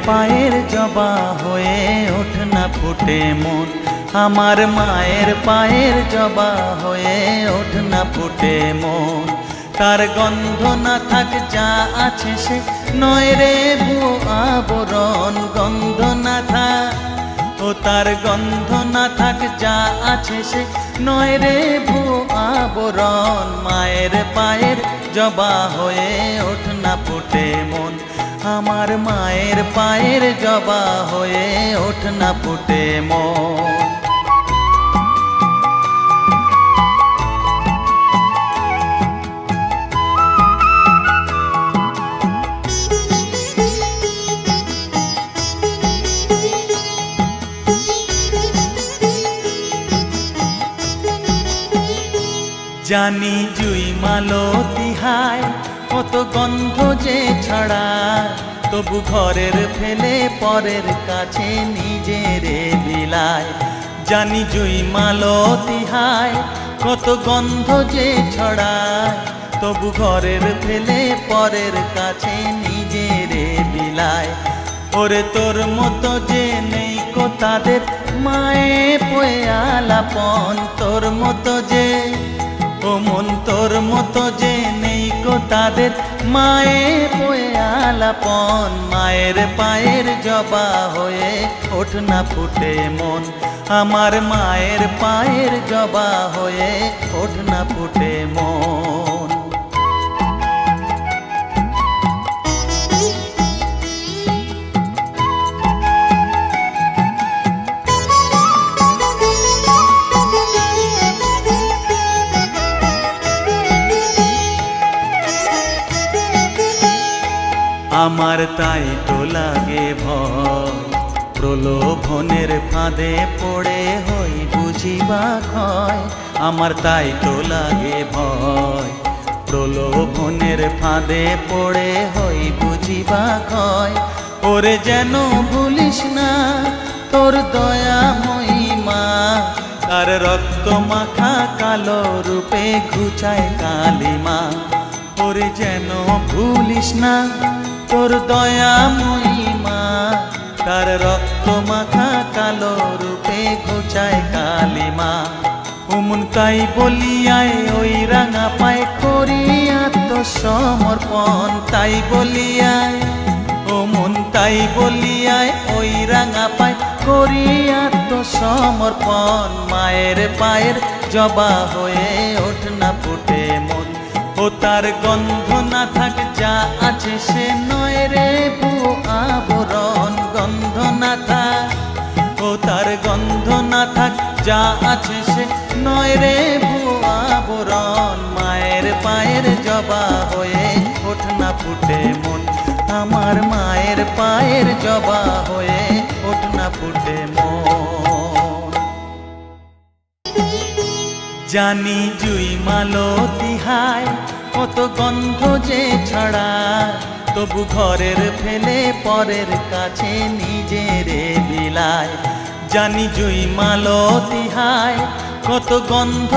পায়ের জবা হয়ে ওঠ না ফুটে মন, আমার মায়ের পায়ের জবা হয়ে ওঠ না ফুটে মন। তার গন্ধ না থাক যা আছে সে নয় রে ভুয়ো আবরণ, গন্ধ না থাক ও তার গন্ধ না থাক যা আছে সে নয় রে ভুয়ো আবরণ। মায়ের পায়ের জবা হয়ে ওঠ না ফুটে মন, আমার মায়ের পায়ের জবা হয়ে ওঠ না ফুটে মন। জানি জুই মালতী হায় কত গন্ধ যে ছড়ায়, তবু ঘরের ফেলে পরের কাছে নিজেরে বিলায়। জানি জুই মালতী হায় কত গন্ধ যে ছড়ায়, তবু ঘরের ফেলে পরের কাছে নিজেরে বিলায়। ওরে তোর মতো যে নেই কো তাদের মায়ে পয়ে আলাপন, তোর মতো যে ও মন তোর মতো যে নেই কো তাদের মায়ে পয়ে আলাপন। মায়ের পায়ের জবা হয়ে ওঠ না ফুটে মন, আমার মায়ের পায়ের জবা হয়ে ওঠ না ফুটে মন। আমার তাই তো লাগে ভয়, প্রলোভনের ফাঁদে পড়ে হই বুঝিবা ক্ষয়। আমার তাই তো লাগে ভয়, প্রলোভনের ফাঁদে পড়ে হই বুঝিবা ক্ষয়। ওরে যেন ভুলিস না তোর দয়া মহিমা, তার রক্ত মাখা কালো রূপে ঘুচায় কালিমা। ওরে যেন ভুলিস না তোর দয়া মহিমা, তার রক্ত মাখা কালো রূপে ঘুচায় কালিমা। ওমন তাই বলিয়ায় ওই রাঙা পায় করি আত্মসমর্পণ, তাই বলিয়ায় ওমন তাই বলিয়ায় ওই রাঙা পায় করি আত্মসমর্পণ। মায়ের পায়ের জবা হয়ে ওঠ না ফুটে মন, ও তার গন্ধ না থাক যা আছে সে নয় রে ভুয়ো আবরণ, গন্ধ না থাক ও তার গন্ধ না থাক যা আছে সে নয় রে ভুয়ো আবরণ। মায়ের পায়ের জবা হয়ে ওঠ না ফুটে মন, আমার মায়ের পায়ের জবা হয়ে ওঠ না ফুটে মন। জানি জুই মালতী হায় কত গন্ধ যে ছড়ায়, তবু ঘরের ফেলে পরের কাছে নিজেরে বিলায়। জানি জুই মালতী হায় কত গন্ধ